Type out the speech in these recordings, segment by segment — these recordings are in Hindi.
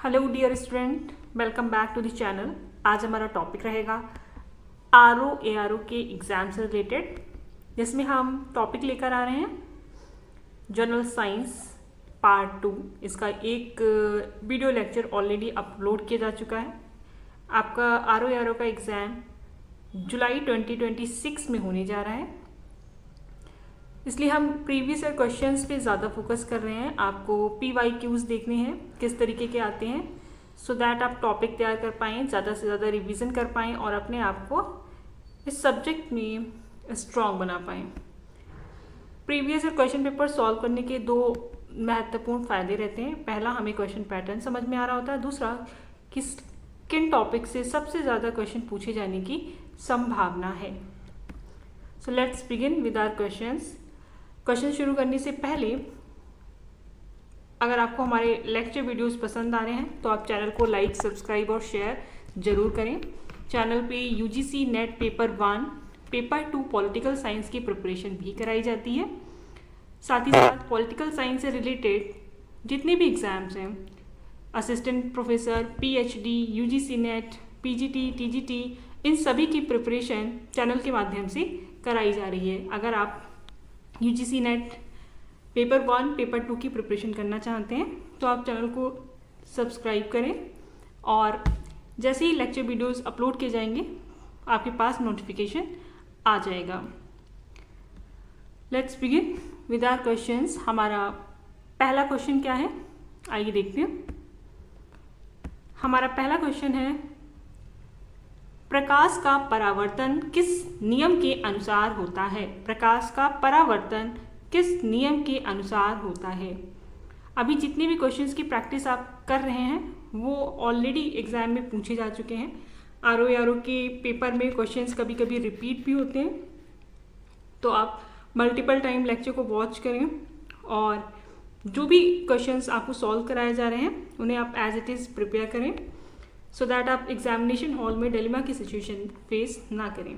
Hello dear student, welcome back to the channel. आज हमारा टॉपिक रहेगा R O A R O के एग्ज़ाम से रिलेटेड, जिसमें हम टॉपिक लेकर आ रहे हैं जनरल साइंस पार्ट 2। इसका एक वीडियो लेक्चर ऑलरेडी अपलोड किया जा चुका है। आपका R O A R O का एग्ज़ाम जुलाई 2026 में होने जा रहा है, इसलिए हम प्रीवियस ईयर क्वेश्चंस पे ज़्यादा फोकस कर रहे हैं। आपको PYQs देखने हैं किस तरीके के आते हैं, सो दैट आप टॉपिक तैयार कर पाएँ, ज़्यादा से ज़्यादा रिवीजन कर पाएँ और अपने आप को इस सब्जेक्ट में स्ट्रॉन्ग बना पाएँ। Previous year question paper solve करने के दो महत्वपूर्ण फ़ायदे रहते हैं। पहला, हमें क्वेश्चन पैटर्न समझ में आ रहा होता है। दूसरा, किन टॉपिक से सबसे ज़्यादा क्वेश्चन पूछे जाने की संभावना है। So let's begin with our questions. Question शुरू करने से पहले, अगर आपको हमारे लेक्चर वीडियोस पसंद आ रहे हैं तो आप चैनल को लाइक, सब्सक्राइब और शेयर ज़रूर करें। चैनल पे UGC net paper 1, paper 2 political science की प्रिपरेशन भी कराई जाती है। साथ ही साथ पॉलिटिकल साइंस से रिलेटेड जितने भी एग्ज़ाम्स हैं, assistant professor, PhD, UGC net, PGT, TGT, इन सभी की प्रिपरेशन चैनल के माध्यम से कराई जा रही है। अगर आप UGC नेट पेपर 1, पेपर 2 की प्रिपरेशन करना चाहते हैं तो आप चैनल को सब्सक्राइब करें और जैसे ही लेक्चर वीडियोस अपलोड किए जाएंगे आपके पास नोटिफिकेशन आ जाएगा। Let's begin with our questions. हमारा पहला क्वेश्चन क्या है, आइए देखते हैं। हमारा पहला क्वेश्चन है, प्रकाश का परावर्तन किस नियम के अनुसार होता है? प्रकाश का परावर्तन किस नियम के अनुसार होता है? अभी जितने भी क्वेश्चंस की प्रैक्टिस आप कर रहे हैं वो ऑलरेडी एग्जाम में पूछे जा चुके हैं। RO के पेपर में क्वेश्चंस कभी कभी रिपीट भी होते हैं, तो आप मल्टीपल टाइम लेक्चर को वॉच करें और जो भी क्वेश्चंस आपको सॉल्व कराए जा रहे हैं उन्हें आप एज इट इज़ प्रिपेयर करें, सो दैट आप एग्जामिनेशन हॉल में डिलेमा की सिचुएशन फेस ना करें।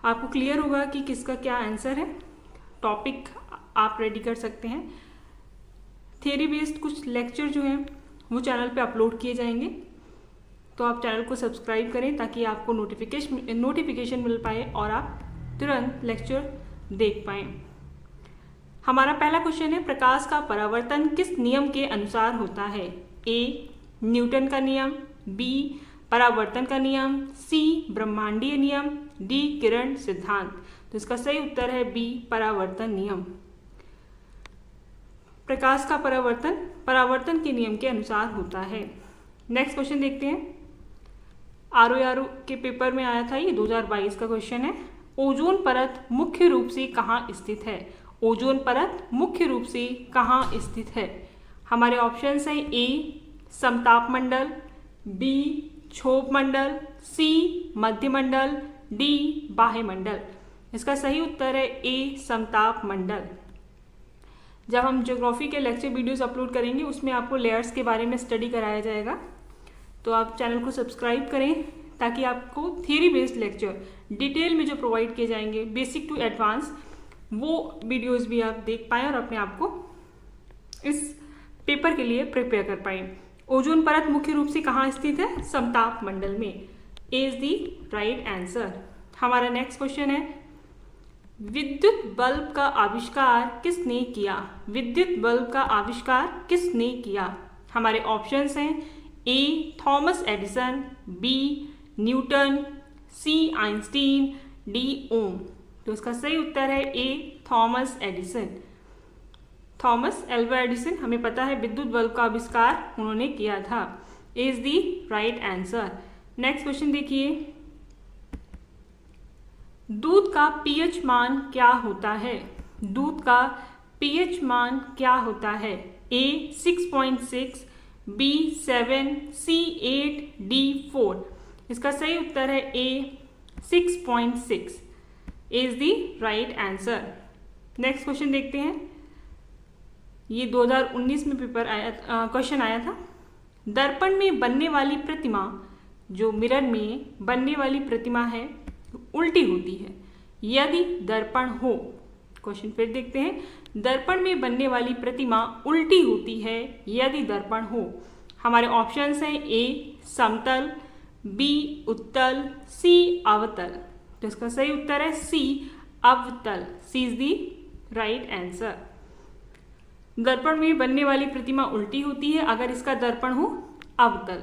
आपको क्लियर होगा कि किसका क्या आंसर है। टॉपिक आप रेडी कर सकते हैं। थियरी बेस्ड कुछ लेक्चर जो हैं वो चैनल पे अपलोड किए जाएंगे, तो आप चैनल को सब्सक्राइब करें ताकि आपको नोटिफिकेशन मिल पाए और आप तुरंत लेक्चर देख पाएँ। हमारा पहला क्वेश्चन है, प्रकाश का परावर्तन किस नियम के अनुसार होता है? A, न्यूटन का नियम, B, परावर्तन का नियम, C, ब्रह्मांडीय नियम, D, किरण सिद्धांत। तो इसका सही उत्तर है B, परावर्तन नियम। प्रकाश का परावर्तन के नियम के अनुसार होता है। नेक्स्ट क्वेश्चन देखते हैं। RO के पेपर में आया था, ये 2022 का क्वेश्चन है। ओजोन परत मुख्य रूप से कहाँ स्थित है? ओजोन परत मुख्य रूप से कहाँ स्थित है? हमारे ऑप्शंस हैं A, समताप मंडल, B, क्षोभ मंडल, C, मध्य मंडल, D, बाह्य मंडल। इसका सही उत्तर है A, समताप मंडल। जब हम ज्योग्राफी के लेक्चर वीडियोस अपलोड करेंगे उसमें आपको लेयर्स के बारे में स्टडी कराया जाएगा, तो आप चैनल को सब्सक्राइब करें ताकि आपको थियरी बेस्ड लेक्चर डिटेल में जो प्रोवाइड किए जाएंगे, बेसिक टू एडवांस, वो वीडियोस भी आप देख पाएँ और अपने आप को इस पेपर के लिए प्रिपेयर कर पाएँ। ओजोन परत मुख्य रूप से कहाँ स्थित है? समताप मंडल में। A is the right answer. हमारा नेक्स्ट क्वेश्चन है, विद्युत बल्ब का आविष्कार किसने किया? विद्युत बल्ब का आविष्कार किसने किया? हमारे ऑप्शंस हैं A, Thomas Edison, B, Newton, C, Einstein, D, Ohm. तो इसका सही उत्तर है A, Thomas Edison. Thomas Alva Edison, हमें पता है विद्युत बल्ब का आविष्कार उन्होंने किया था। Is the right answer. Next question देखिए, दूध का pH मान क्या होता है? दूध का pH मान क्या होता है? A, 6.6, B, 7, C, 8, D, 4। इसका सही उत्तर है A, 6.6 is the right answer. Next question देखते हैं। ये 2019 में क्वेश्चन आया था। दर्पण में बनने वाली प्रतिमा, जो मिरर में बनने वाली प्रतिमा है, उल्टी होती है यदि दर्पण हो। क्वेश्चन फिर देखते हैं। दर्पण में बनने वाली प्रतिमा उल्टी होती है यदि दर्पण हो। हमारे ऑप्शंस हैं ए समतल, बी उत्तल, सी अवतल। तो इसका सही उत्तर है सी अवतल। सी इज दी राइट आंसर। दर्पण में बनने वाली प्रतिमा उल्टी होती है अगर इसका दर्पण हो अवतल।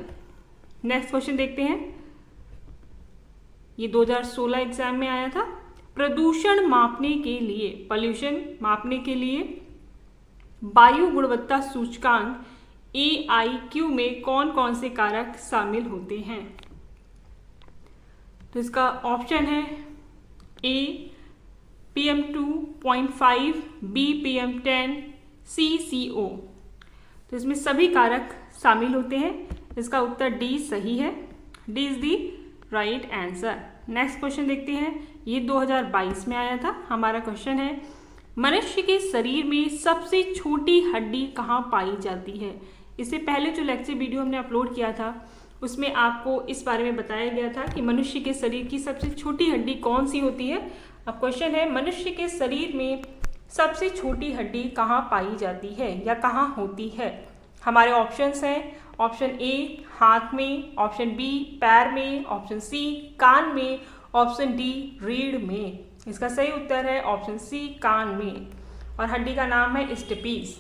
नेक्स्ट क्वेश्चन देखते हैं, ये 2016 एग्जाम में आया था। प्रदूषण मापने के लिए, पॉल्यूशन मापने के लिए वायु गुणवत्ता सूचकांक AIQ में कौन कौन से कारक शामिल होते हैं? तो इसका ऑप्शन है ए PM2.5, बी PM10, सी CO। तो इसमें सभी कारक शामिल होते हैं। इसका उत्तर डी सही है। D is the right answer. Next question देखते हैं, ये 2022 में आया था। हमारा क्वेश्चन है, मनुष्य के शरीर में सबसे छोटी हड्डी कहाँ पाई जाती है? इससे पहले जो लेक्चर वीडियो हमने अपलोड किया था उसमें आपको इस बारे में बताया गया था कि मनुष्य के शरीर की सबसे छोटी हड्डी कौन सी होती है। अब क्वेश्चन है, मनुष्य के शरीर में सबसे छोटी हड्डी कहाँ पाई जाती है या कहाँ होती है? हमारे ऑप्शंस हैं, ऑप्शन ए हाथ में, ऑप्शन बी पैर में, ऑप्शन सी कान में, ऑप्शन डी रीढ़ में। इसका सही उत्तर है ऑप्शन सी कान में, और हड्डी का नाम है स्टेपीज।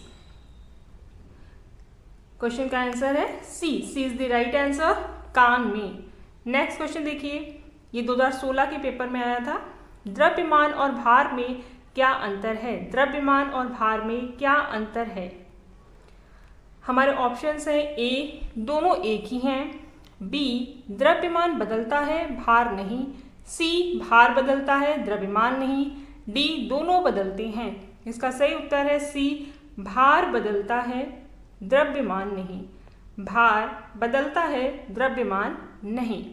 क्वेश्चन का आंसर है सी। सी इज द राइट आंसर, कान में। नेक्स्ट क्वेश्चन देखिए, ये 2016 के पेपर में आया था। द्रव्यमान और भार में क्या अंतर है? द्रव्यमान और भार में क्या अंतर है? हमारे ऑप्शंस हैं, ए दोनों एक ही हैं, बी द्रव्यमान बदलता है भार नहीं, सी भार बदलता है द्रव्यमान नहीं, डी दोनों बदलते हैं। इसका सही उत्तर है सी भार बदलता है द्रव्यमान नहीं। भार बदलता है द्रव्यमान नहीं।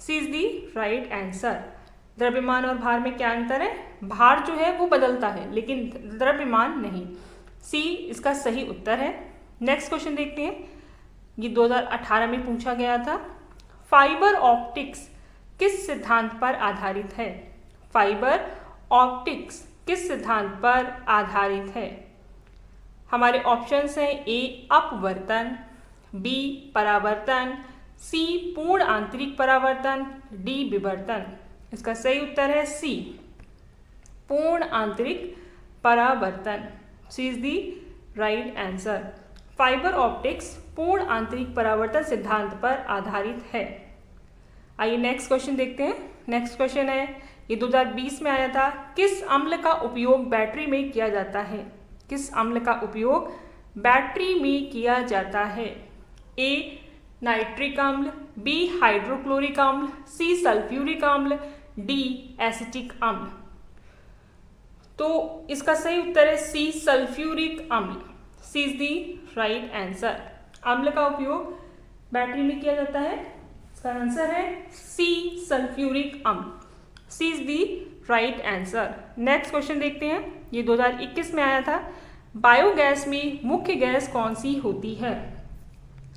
सी इज दी राइट आंसर। द्रव्यमान और भार में क्या अंतर है? भार जो है वो बदलता है लेकिन द्रव्यमान नहीं। सी इसका सही उत्तर है। नेक्स्ट क्वेश्चन देखते हैं, ये 2018 में पूछा गया था। फाइबर ऑप्टिक्स किस सिद्धांत पर आधारित है? फाइबर ऑप्टिक्स किस सिद्धांत पर आधारित है? हमारे ऑप्शंस हैं, ए अपवर्तन, बी परावर्तन, सी पूर्ण आंतरिक परावर्तन, डी विवर्तन। इसका सही उत्तर है सी पूर्ण आंतरिक परावर्तन। C is the right answer. Fibre optics पूर्ण आंतरिक परावर्तन सिद्धांत पर आधारित है। आइए नेक्स्ट क्वेश्चन देखते हैं। नेक्स्ट क्वेश्चन है, ये 2020 में आया था। किस अम्ल का उपयोग बैटरी में किया जाता है? किस अम्ल का उपयोग बैटरी में किया जाता है? ए नाइट्रिक अम्ल, बी हाइड्रोक्लोरिक अम्ल, सी सल्फ्यूरिक अम्ल, डी एसिटिक अम्ल। तो इसका सही उत्तर है सी सल्फ्यूरिक अम्ल। C is the right answer. अम्ल का उपयोग बैटरी में किया जाता है, इसका आंसर है सी सल्फ्यूरिक अम्ल। C is the right answer. Next question देखते हैं, ये 2021 में आया था। बायोगैस में मुख्य गैस कौन सी होती है?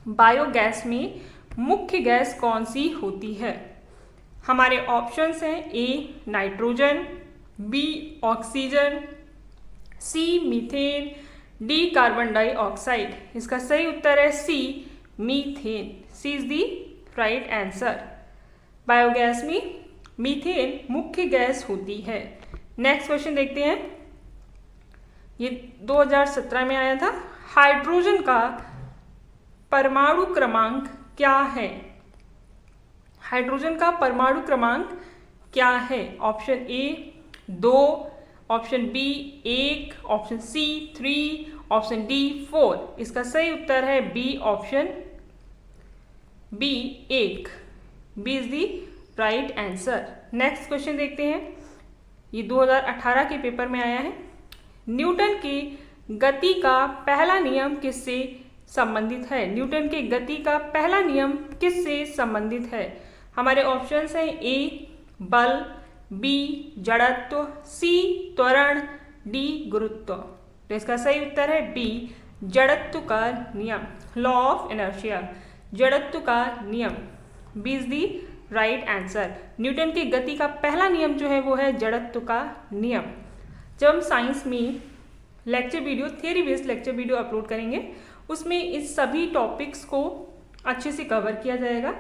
बायोगैस में मुख्य गैस कौन सी होती है? हमारे ऑप्शंस हैं, A nitrogen, B oxygen, C methane, D carbon dioxide. इसका सही उत्तर है C methane. C is the right answer. Biogas में मीथेन मुख्य गैस होती है। नेक्स्ट क्वेश्चन देखते हैं, ये 2017 में आया था। हाइड्रोजन का परमाणु क्रमांक क्या है? हाइड्रोजन का परमाणु क्रमांक क्या है? Option A 2, option B 1, option C 3, option D 4। इसका सही उत्तर है B option B 1। B is the right answer. Next question देखते हैं, ये 2018 के पेपर में आया है। न्यूटन की गति का पहला नियम किससे संबंधित है? न्यूटन के गति का पहला नियम किससे संबंधित है? हमारे ऑप्शंस हैं, ए बल, बी जड़त्व, सी त्वरण, डी गुरुत्व। तो इसका सही उत्तर है बी जड़त्व का नियम, लॉ ऑफ इनर्शिया, जड़त्व का नियम। B is the right answer. Newton की गति का पहला नियम जो है वो है जड़त्व का नियम। जब हम साइंस में lecture video, theory based lecture video upload करेंगे उसमें इस सभी टॉपिक्स को अच्छे से कवर किया जाएगा।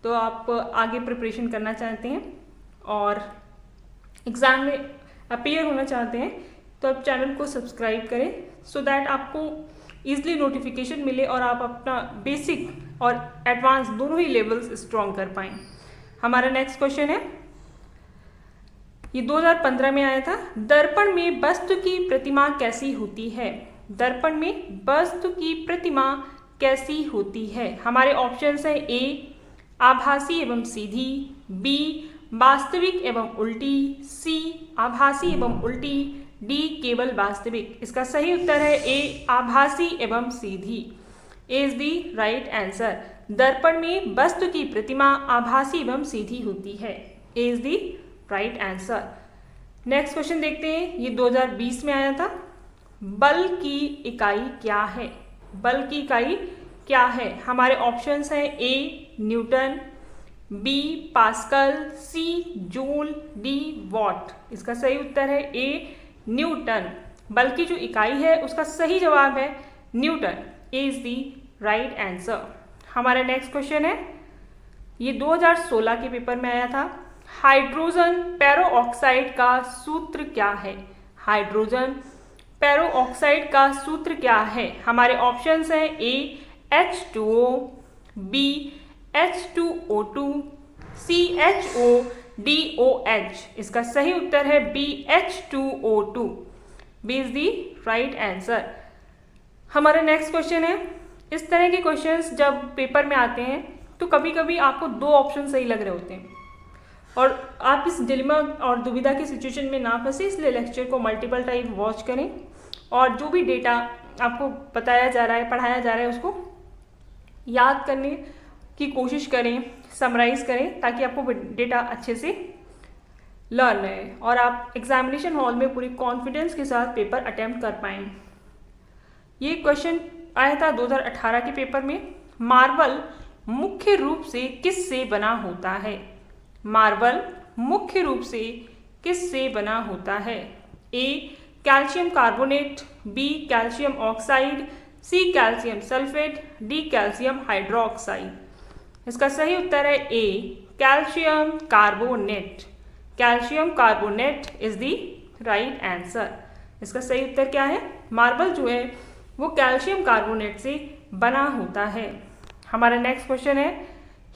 तो आप आगे प्रिपरेशन करना चाहते हैं और एग्ज़ाम में अपीयर होना चाहते हैं तो आप चैनल को सब्सक्राइब करें, सो दैट आपको ईजिली नोटिफिकेशन मिले और आप अपना बेसिक और एडवांस दोनों ही लेवल्स स्ट्रॉन्ग कर पाएँ। हमारा नेक्स्ट क्वेश्चन है, ये 2015 में आया था। दर्पण में वस्तु की प्रतिमा कैसी होती है? दर्पण में वस्तु की प्रतिमा कैसी होती है? हमारे ऑप्शंस हैं ए आभासी एवं सीधी, बी वास्तविक एवं उल्टी, सी आभासी एवं उल्टी, डी केवल वास्तविक। इसका सही उत्तर है ए आभासी एवं सीधी। ए इज द राइट आंसर। दर्पण में वस्तु की प्रतिमा आभासी एवं सीधी होती है। A is the right answer. Next question देखते हैं, ये 2020 में आया था। बल की इकाई क्या है? बल की इकाई क्या है? हमारे ऑप्शंस हैं A Newton, B Pascal, C joule, D watt. इसका सही उत्तर है ए न्यूटन। बल की जो इकाई है उसका सही जवाब है Newton. A is the right answer. हमारा नेक्स्ट क्वेश्चन है, ये 2016 के पेपर में आया था। हाइड्रोजन पेरोऑक्साइड का सूत्र क्या है? हाइड्रोजन पेरोऑक्साइड का सूत्र क्या है? हमारे ऑप्शंस हैं ए H2O, बी H2O2, सी HODOH। इसका सही उत्तर है B H2O2। B is the right answer. हमारा नेक्स्ट क्वेश्चन है, इस तरह के क्वेश्चंस जब पेपर में आते हैं तो कभी कभी आपको दो ऑप्शन सही लग रहे होते हैं और आप इस डिलेमा और दुविधा की सिचुएशन में ना फंसे, इसलिए लेक्चर को मल्टीपल टाइम वॉच करें और जो भी डेटा आपको बताया जा रहा है, पढ़ाया जा रहा है, उसको याद करने की कोशिश करें, समराइज़ करें, ताकि आपको डेटा अच्छे से लर्न रहे और आप एग्जामिनेशन हॉल में पूरी कॉन्फिडेंस के साथ पेपर अटेम्प्ट कर पाएँ। ये क्वेश्चन आया था 2018 के पेपर में। मार्बल मुख्य रूप से किस से बना होता है? मार्बल मुख्य रूप से किस से बना होता है? A calcium carbonate, B calcium oxide, C calcium sulphate, D calcium hydroxide. इसका सही उत्तर है A calcium carbonate. Calcium carbonate is the right answer. इसका सही उत्तर क्या है? मार्बल जो है वो कैल्शियम कार्बोनेट से बना होता है। हमारा नेक्स्ट क्वेश्चन है,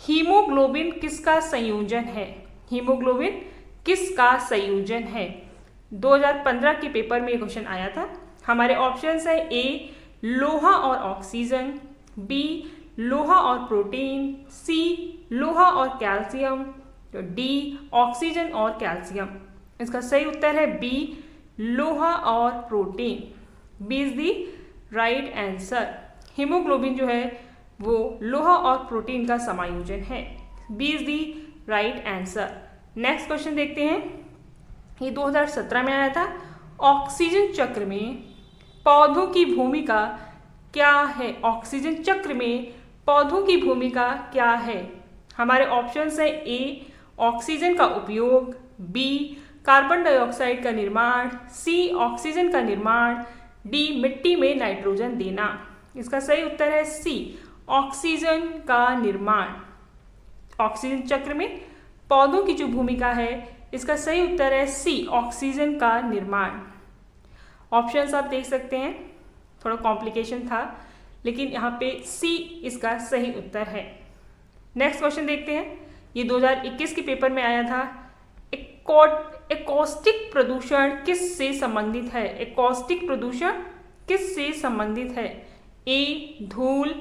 हीमोग्लोबिन किसका संयोजन है? हीमोग्लोबिन किसका संयोजन है? 2015 के पेपर में ये क्वेश्चन आया था। हमारे ऑप्शंस है ए लोहा और ऑक्सीजन, बी लोहा और प्रोटीन, सी लोहा और कैल्शियम, डी ऑक्सीजन और कैल्शियम। इसका सही उत्तर है बी लोहा और protein. B is the right answer. Haemoglobin जो है वो लोहा और प्रोटीन का समायोजन है। B is the right answer. Next question देखते हैं, ये 2017 में आया था। ऑक्सीजन चक्र में पौधों की भूमिका क्या है? ऑक्सीजन चक्र में पौधों की भूमिका क्या है? हमारे ऑप्शंस है ए ऑक्सीजन का उपयोग, बी कार्बन डाइऑक्साइड का निर्माण, सी ऑक्सीजन का निर्माण, डी मिट्टी में नाइट्रोजन देना। इसका सही उत्तर है सी ऑक्सीजन का निर्माण। ऑक्सीजन चक्र में पौधों की जो भूमिका है, इसका सही उत्तर है सी ऑक्सीजन का निर्माण। ऑप्शंस आप देख सकते हैं, थोड़ा कॉम्प्लिकेशन था, लेकिन यहाँ पे सी इसका सही उत्तर है। नेक्स्ट क्वेश्चन देखते हैं, ये 2021 के पेपर में आया था। एकॉस्टिक प्रदूषण किस से संबंधित है? एकॉस्टिक प्रदूषण किस से संबंधित है? ए धूल,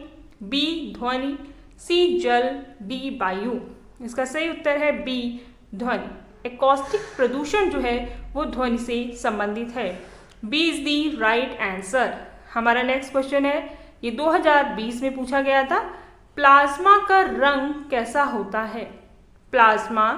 बी ध्वनि, सी जल, डी वायु। इसका सही उत्तर है बी ध्वनि। एकॉस्टिक प्रदूषण जो है वो ध्वनि से संबंधित है। B is the right answer. हमारा नेक्स्ट क्वेश्चन है, ये 2020 में पूछा गया था। प्लाज्मा का रंग कैसा होता है? प्लाज्मा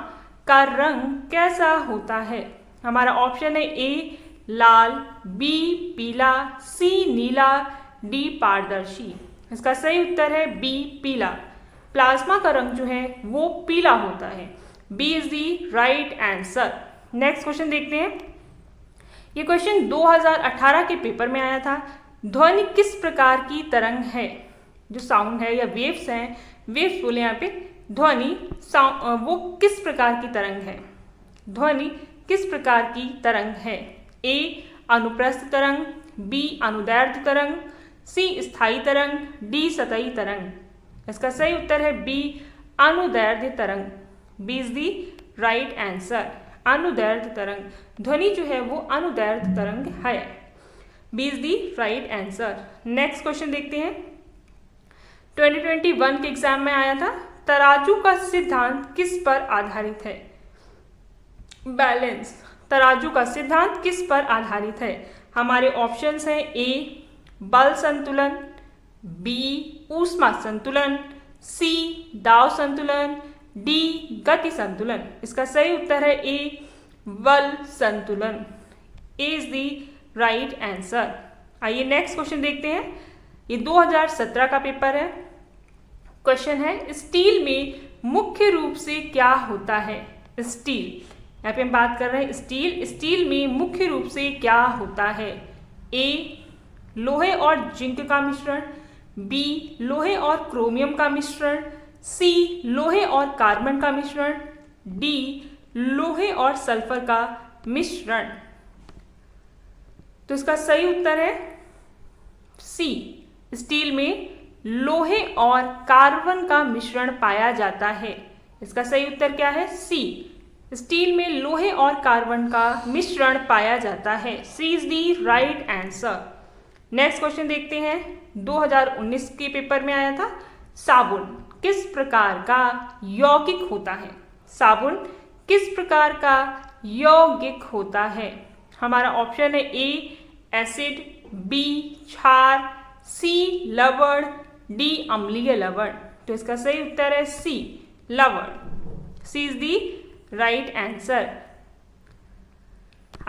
का रंग कैसा होता है? हमारा ऑप्शन है ए लाल, बी पीला, सी नीला, डी पारदर्शी। इसका सही उत्तर है बी पीला। प्लाज्मा का रंग जो है वो पीला होता है। B is the right answer. Next question देखते हैं, ये क्वेश्चन 2018 के पेपर में आया था। ध्वनि किस प्रकार की तरंग है? जो साउंड है या वेव्स हैं, वेव्स बोले यहाँ पे, ध्वनि वो किस प्रकार की तरंग है? ध्वनि किस प्रकार की तरंग है? ए अनुप्रस्थ तरंग, बी अनुदैर्ध्य तरंग, सी स्थायी तरंग, डी सतही तरंग। इसका सही उत्तर है बी अनुदैर्ध्य तरंग। B is the right answer. अनुदैर्ध्य तरंग, ध्वनि जो है वो अनुदैर्ध्य तरंग है। B is the right answer. Next question देखते हैं। 2021 के एग्जाम में आया था, तराजू का सिद्धांत किस पर आधारित है? बैलेंस। तराजू का सिद्धांत किस पर आधारित है? हमारे ऑप्शंस हैं ए बल संतुलन, बी ऊष्मा संतुलन, सी दाब संतुलन, डी गति संतुलन। इसका सही उत्तर है ए बल संतुलन। ए इज दी राइट आंसर। आइए नेक्स्ट क्वेश्चन देखते हैं। ये 2017 का पेपर है। क्वेश्चन है, स्टील में मुख्य रूप से क्या होता है? स्टील, यहाँ पे हम बात कर रहे हैं स्टील। स्टील में मुख्य रूप से क्या होता है? ए लोहे और जिंक का मिश्रण, बी लोहे और क्रोमियम का मिश्रण, सी लोहे और कार्बन का मिश्रण, डी लोहे और सल्फर का मिश्रण। तो इसका सही उत्तर है सी, स्टील में लोहे और कार्बन का मिश्रण पाया जाता है। इसका सही उत्तर क्या है? सी, स्टील में लोहे और कार्बन का मिश्रण पाया जाता है। C is the right answer. Next question देखते हैं। 2019 के पेपर में आया था, साबुन किस प्रकार का यौगिक होता है? साबुन किस प्रकार का यौगिक होता है? हमारा ऑप्शन है ए एसिड, बी क्षार, सी लवण, डी अम्लीय लवण। तो इसका सही उत्तर है सी लवण। सी इज दी राइट आंसर।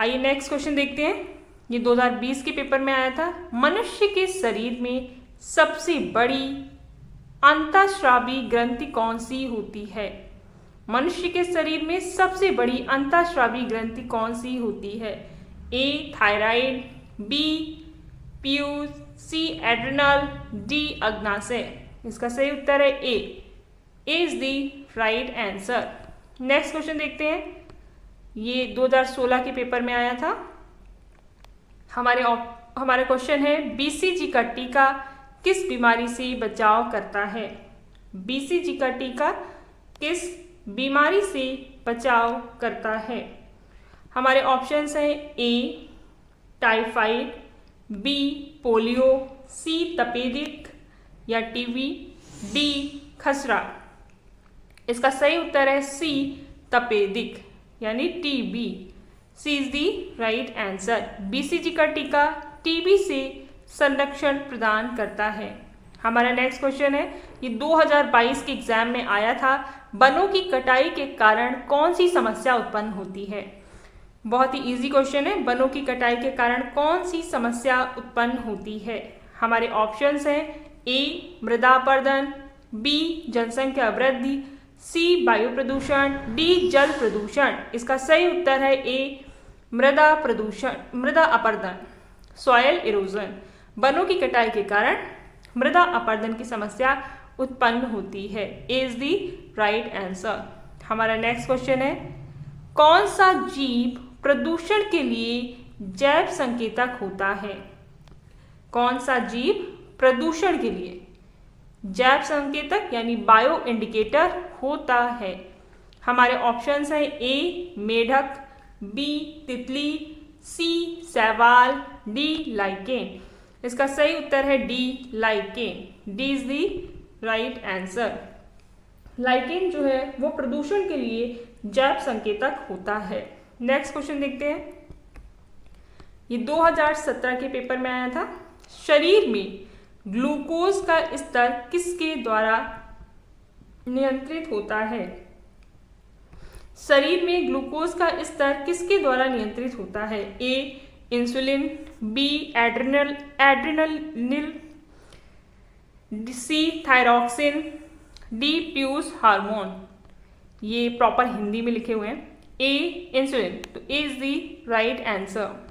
आइए नेक्स्ट क्वेश्चन देखते हैं। ये 2020 के पेपर में आया था, मनुष्य के शरीर में सबसे बड़ी अंतःस्रावी ग्रंथि कौन सी होती है? मनुष्य के शरीर में सबसे बड़ी अंतःस्रावी ग्रंथि कौन सी होती है? ए थायराइड, बी पीयूष, सी एड्रिनल, डी अग्नाशय। इसका सही उत्तर है A. A is the right answer. Next question देखते हैं। ये 2016 के पेपर में आया था। हमारे क्वेश्चन है, बीसीजी का टीका किस बीमारी से बचाव करता है? बीसीजी का टीका किस बीमारी से बचाव करता है? हमारे ऑप्शंस हैं ए टाइफाइड, बी पोलियो, सी तपेदिक या टीबी, डी खसरा। इसका सही उत्तर है सी तपेदिक यानी TB. C is the right answer. BCG का टीका टीबी से संरक्षण प्रदान करता है। हमारा नेक्स्ट क्वेश्चन है, ये 2022 के एग्जाम में आया था, वनों की कटाई के कारण कौन सी समस्या उत्पन्न होती है? बहुत ही इजी क्वेश्चन है। वनों की कटाई के कारण कौन सी समस्या उत्पन्न होती है? हमारे ऑप्शंस हैं ए मृदा अपरदन, बी जनसंख्या वृद्धि, सी वायु प्रदूषण, डी जल प्रदूषण। इसका सही उत्तर है ए मृदा प्रदूषण, मृदा अपरदन, सॉयल इरोजन। वनों की कटाई के कारण मृदा अपरदन की समस्या उत्पन्न होती है। A is the right answer. हमारा नेक्स्ट क्वेश्चन है, कौन सा जीव प्रदूषण के लिए जैव संकेतक होता है? कौन सा जीव प्रदूषण के लिए जैव संकेतक यानी बायो इंडिकेटर होता है? हमारे ऑप्शंस हैं ए मेढक, बी तितली, सी शैवाल, डी लाइकेन। इसका सही उत्तर है D lichen. D is the right answer. Lichen जो है वो प्रदूषण के लिए जैव संकेतक होता है। नेक्स्ट क्वेश्चन देखते हैं। ये 2017 के पेपर में आया था, शरीर में ग्लूकोज का स्तर किसके द्वारा नियंत्रित होता है? शरीर में ग्लूकोज का स्तर किसके द्वारा नियंत्रित होता है? A insulin, B adrenaline, C thyroxine, D पीयूष हार्मोन। ये प्रॉपर हिंदी में लिखे हुए हैं। A insulin. तो A is the right answer.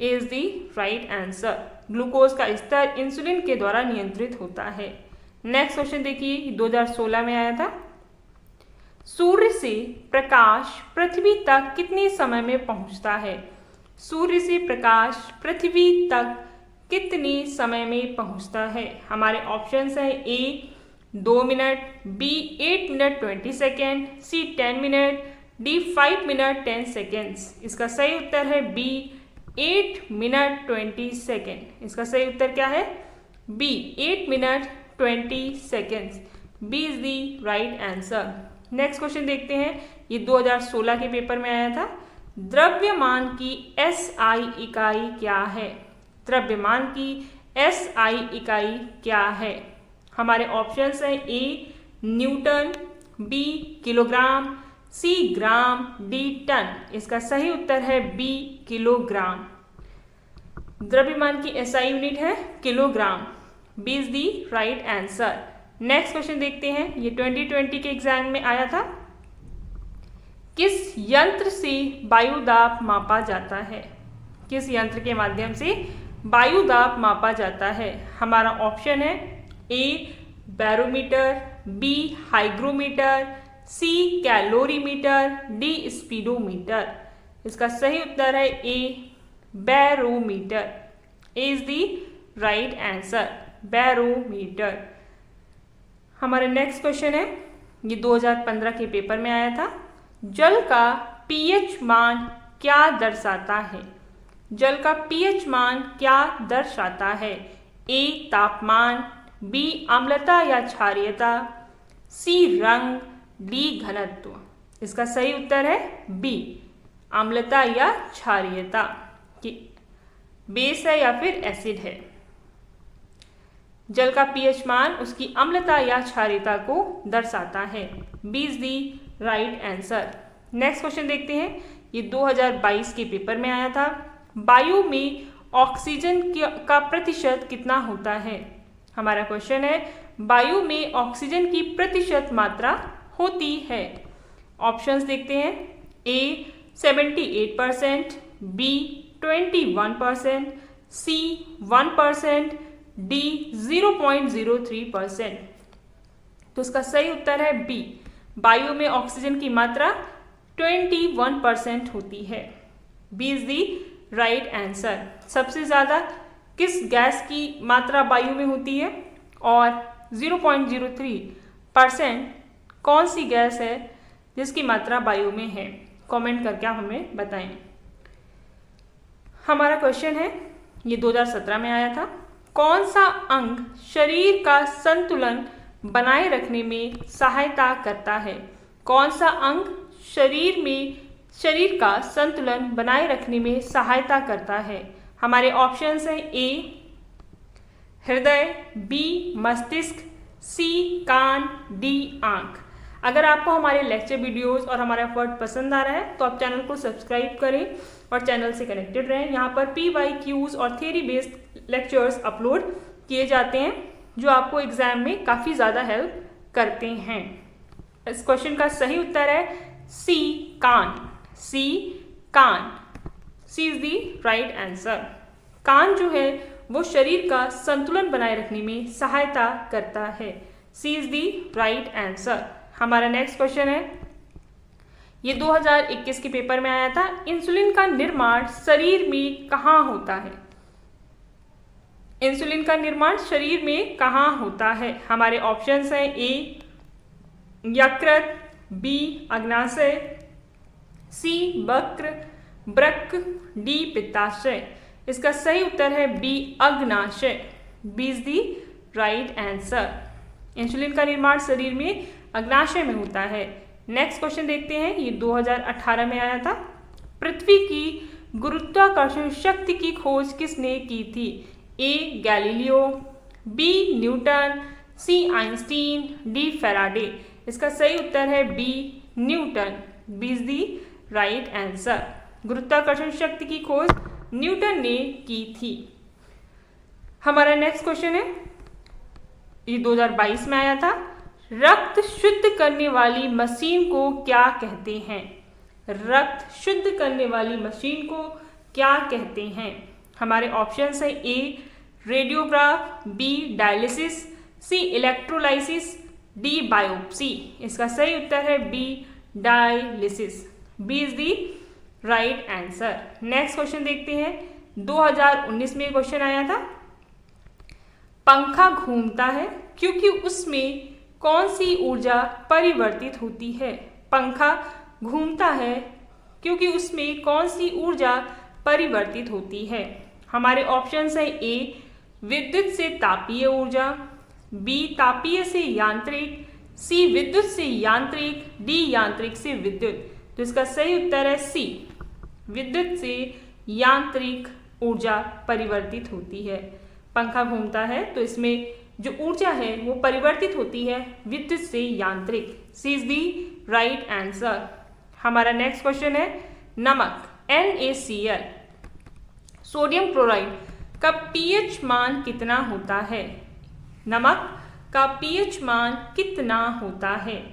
Is the right answer. Glucose का स्तर इंसुलिन के द्वारा नियंत्रित होता है। नेक्स्ट क्वेश्चन देखिए, 2016 में आया था। सूर्य से प्रकाश पृथ्वी तक कितने समय में पहुंचता है? सूर्य से प्रकाश पृथ्वी तक कितने समय में पहुंचता है? हमारे ऑप्शंस हैं ए 2 मिनट, बी 8 मिनट 20 सेकेंड, सी 10 मिनट, डी 5 मिनट 10 सेकेंड्स। इसका सही उत्तर है बी 8 मिनट 20 सेकेंड। इसका सही उत्तर क्या है? B 8 minute 20 seconds. B is the right answer. Next question देखते हैं, ये 2016 के पेपर में आया था। द्रव्यमान की एसआई इकाई क्या है? द्रव्यमान की एसआई इकाई क्या है? हमारे ऑप्शंस हैं A Newton, B kilogram, C gram, D ton. इसका सही उत्तर है बी किलोग्राम। द्रव्यमान की एसआई यूनिट है kilogram. B is the right answer. Next question देखते हैं, ये 2020 के एग्जाम में आया था। किस यंत्र से वायु दाब मापा जाता है? किस यंत्र के माध्यम से वायु दाब मापा जाता है? हमारा ऑप्शन है A barometer, B hygrometer, C calorimeter, D speedometer. इसका सही उत्तर है A barometer. A is the right answer, barometer. हमारा नेक्स्ट क्वेश्चन है, ये 2015 के पेपर में आया था। जल का पीएच मान क्या दर्शाता है? जल का पीएच मान क्या दर्शाता है? ए तापमान, बी अम्लता या क्षारीयता, सी रंग, डी घनत्व। इसका सही उत्तर है बी अम्लता या क्षारीयता, कि बेस है या फिर एसिड है। जल का पीएच मान उसकी अम्लता या क्षारीयता को दर्शाता है। B is the right answer. Next question देखते हैं, ये 2022 के पेपर में आया था। वायु में ऑक्सीजन का प्रतिशत कितना होता है? हमारा क्वेश्चन है, वायु में ऑक्सीजन की प्रतिशत मात्रा होती है। ऑप्शंस देखते हैं, ए 78%, बी 21%, सी 1%, डी 0.03%। तो इसका सही उत्तर है बी, वायु में ऑक्सीजन की मात्रा 21% होती है। B is the right answer. सबसे ज़्यादा किस गैस की मात्रा वायु में होती है और 0.03% कौन सी गैस है जिसकी मात्रा वायु में है? कमेंट करके आप हमें बताएं। हमारा क्वेश्चन है, ये 2017 में आया था। कौन सा अंग शरीर का संतुलन बनाए रखने में सहायता करता है? कौन सा अंग शरीर का संतुलन बनाए रखने में सहायता करता है? हमारे ऑप्शंस हैं ए हृदय, बी मस्तिष्क, सी कान, डी आंख। अगर आपको हमारे लेक्चर वीडियोस और हमारा एफर्ट पसंद आ रहा है तो आप चैनल को सब्सक्राइब करें और चैनल से कनेक्टेड रहें। यहाँ पर PYQs और थ्योरी बेस्ड लेक्चर्स अपलोड किए जाते हैं जो आपको एग्जाम में काफ़ी ज़्यादा हेल्प करते हैं। इस क्वेश्चन का सही उत्तर है सी कान। सी कान, सी इज द राइट आंसर। कान जो है वो शरीर का संतुलन बनाए रखने में सहायता करता है। C is the right answer. हमारा नेक्स्ट क्वेश्चन है, ये 2021 के पेपर में आया था। इंसुलिन का निर्माण शरीर में कहाँ होता है? इंसुलिन का निर्माण शरीर में कहाँ होता है? हमारे ऑप्शंस हैं ए यकृत, बी अग्नाशय, सी वृक्क, डी पित्ताशय। इसका सही उत्तर है बी अग्नाशय। B is the right answer. Insulin का निर्माण शरीर में अग्नाशय में होता है। नेक्स्ट क्वेश्चन देखते हैं, ये 2018 में आया था। पृथ्वी की गुरुत्वाकर्षण शक्ति की खोज किसने की थी? A Galileo, B Newton, C Einstein, D Faraday. इसका सही उत्तर है B Newton. B is the right answer. गुरुत्वाकर्षण शक्ति की खोज न्यूटन ने की थी। हमारा नेक्स्ट क्वेश्चन है, ये 2022 में आया था। रक्त शुद्ध करने वाली मशीन को क्या कहते हैं? रक्त शुद्ध करने वाली मशीन को क्या कहते हैं? हमारे ऑप्शंस है A radiograph, B dialysis, C electrolysis, D biopsy. इसका सही उत्तर है B dialysis. B is the right answer. Next question देखते हैं। 2019 में क्वेश्चन आया था, पंखा घूमता है क्योंकि उसमें कौन सी ऊर्जा परिवर्तित होती है। पंखा घूमता है क्योंकि उसमें कौन सी ऊर्जा परिवर्तित होती है। हमारे ऑप्शंस है ए विद्युत से तापीय ऊर्जा, बी तापीय से यांत्रिक, सी विद्युत से यांत्रिक, डी यांत्रिक से विद्युत। तो इसका सही उत्तर है सी विद्युत से यांत्रिक ऊर्जा परिवर्तित होती है। पंखा घूमता है तो इसमें जो ऊर्जा है वो परिवर्तित होती है विद्युत से यांत्रिक। सी इज दी राइट आंसर। हमारा नेक्स्ट क्वेश्चन है, नमक NaCl सोडियम क्लोराइड का pH मान कितना होता है। नमक का pH मान कितना होता है।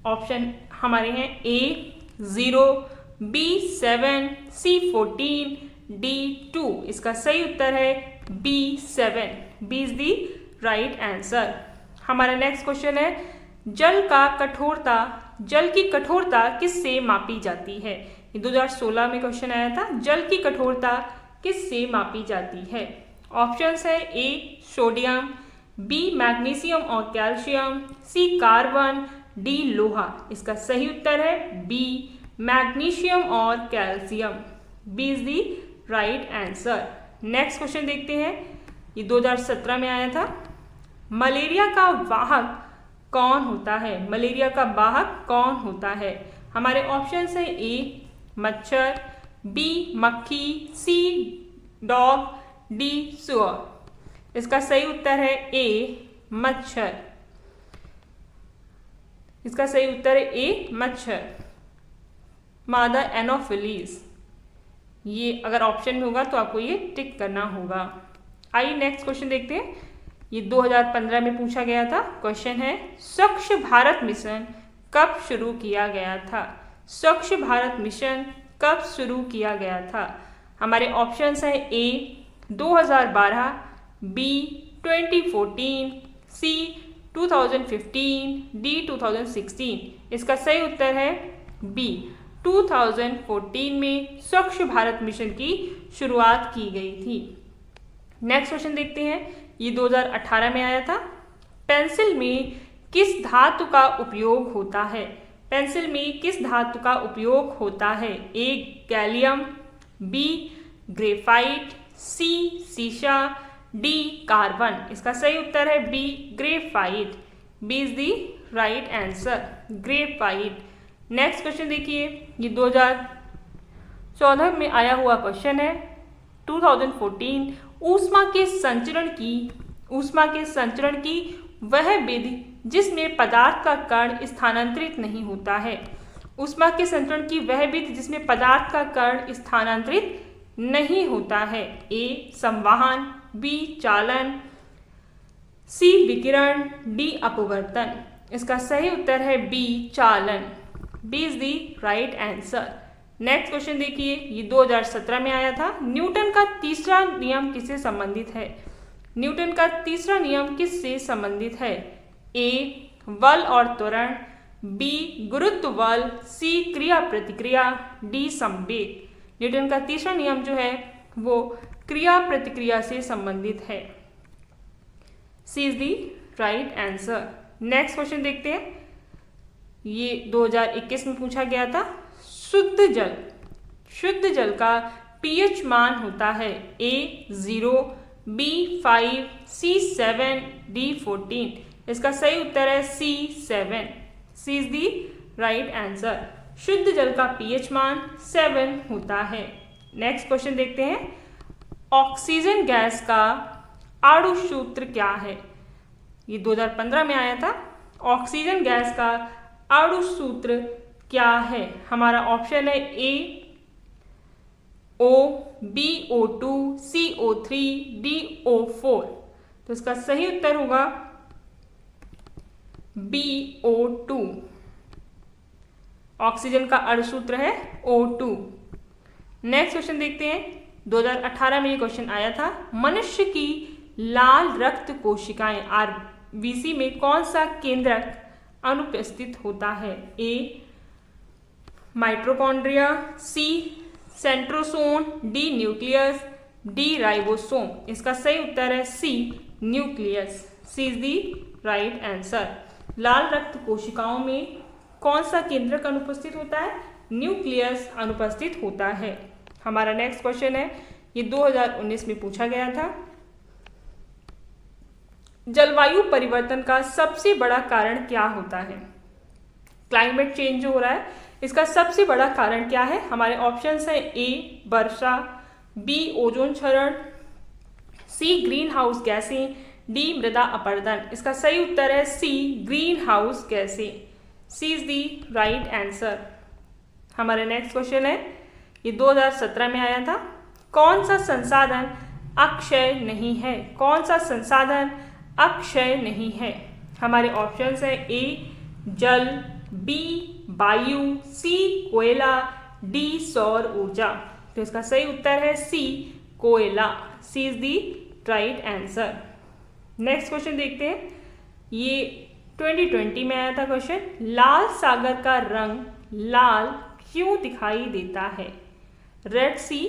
ऑप्शन हमारे हैं A 0, B 7, C 14, D 2। इसका सही उत्तर है B 7। B is the right answer. हमारा नेक्स्ट क्वेश्चन है, जल की कठोरता किससे मापी जाती है। ये 2016 में क्वेश्चन आया था, जल की कठोरता किससे मापी जाती है। ऑप्शंस है ए सोडियम, बी मैग्नीशियम और कैल्शियम, सी कार्बन, डी लोहा। इसका सही उत्तर है बी मैग्नीशियम और calcium. B is the right answer. Next question देखते हैं। ये 2017 में आया था, मलेरिया का वाहक कौन होता है। मलेरिया का वाहक कौन होता है। हमारे ऑप्शंस है ए मच्छर, बी मक्खी, सी डॉग, डी सुअर। इसका सही उत्तर है ए मच्छर। इसका सही उत्तर है ए मच्छर, मादा एनोफिलीज। ये अगर ऑप्शन में होगा तो आपको ये टिक करना होगा। आइए नेक्स्ट क्वेश्चन देखते हैं। ये 2015 में पूछा गया था। क्वेश्चन है, स्वच्छ भारत मिशन कब शुरू किया गया था। स्वच्छ भारत मिशन कब शुरू किया गया था। हमारे ऑप्शंस हैं ए 2012, बी 2014, सी 2015, डी 2016। इसका सही उत्तर है बी 2014 में स्वच्छ भारत मिशन की शुरुआत की गई थी। नेक्स्ट क्वेश्चन देखते हैं। ये 2018 में आया था, पेंसिल में किस धातु का उपयोग होता है। पेंसिल में किस धातु का उपयोग होता है। A gallium, B graphite, C सीसा, डी कार्बन। इसका सही उत्तर है B graphite. B is the right answer, graphite. Next question देखिए। ये 2014 में आया हुआ क्वेश्चन है, 2014 ऊष्मा के संचरण की वह विधि जिसमें पदार्थ का कण स्थानांतरित नहीं होता है। ऊष्मा के संचरण की वह विधि जिसमें पदार्थ का कण स्थानांतरित नहीं होता है। ए संवहन, बी चालन, सी विकिरण, डी अपवर्तन। इसका सही उत्तर है बी चालन। B is the right answer. Next question देखिए। ये 2017 में आया था, न्यूटन का तीसरा नियम किससे संबंधित है। न्यूटन का तीसरा नियम किससे संबंधित है। ए बल और त्वरण, बी गुरुत्व बल, सी क्रिया प्रतिक्रिया, डी संवेग। न्यूटन का तीसरा नियम जो है वो क्रिया प्रतिक्रिया से संबंधित है। C is the right answer. Next question देखते हैं। ये 2021 में पूछा गया था, शुद्ध जल का pH मान होता है। ए 0, बी 5, सी 7, डी 14। इसका सही उत्तर है सी 7। सी इज दी राइट आंसर। शुद्ध जल का pH मान 7 होता है। नेक्स्ट क्वेश्चन देखते हैं। ऑक्सीजन गैस का अणु सूत्र क्या है। ये 2015 में आया था। ऑक्सीजन गैस का अणु सूत्र क्या है। हमारा ऑप्शन है ए O, B O2, C O3, D O4। तो इसका सही उत्तर होगा B O2। ऑक्सीजन का अणु सूत्र है O2। नेक्स्ट क्वेश्चन देखते हैं। 2018 में ये क्वेश्चन आया था। मनुष्य की लाल रक्त कोशिकाएं आरबीसी में कौन सा केंद्रक अनुपस्थित होता है? A mitochondria, C centrosome, D nucleus, D ribosome. इसका सही उत्तर है C nucleus. C is the right answer. लाल रक्त कोशिकाओं में कौन सा केंद्रक अनुपस्थित होता है? न्यूक्लियस अनुपस्थित होता है। हमारा नेक्स्ट क्वेश्चन है, ये 2019 में पूछा गया था। जलवायु परिवर्तन का सबसे बड़ा कारण क्या होता है? क्लाइमेट चेंज जो हो रहा है, इसका सबसे बड़ा कारण क्या है? हमारे ऑप्शंस हैं ए वर्षा, बी ओजोन क्षरण, सी ग्रीन हाउस गैसें, डी मृदा अपरदन। इसका सही उत्तर है सी ग्रीन हाउस गैसें। सी इज द राइट आंसर। हमारा नेक्स्ट क्वेश्चन है, ये 2017 में आया था। कौन सा संसाधन अक्षय नहीं है? कौन सा संसाधन अक्षय नहीं है? हमारे ऑप्शंस हैं ए जल, बी वायु, सी कोयला, डी सौर ऊर्जा। तो इसका सही उत्तर है सी कोयला। C is the right answer. Next question देखते हैं, ये 2020 में आया था क्वेश्चन। लाल सागर का रंग लाल क्यों दिखाई देता है? रेड सी,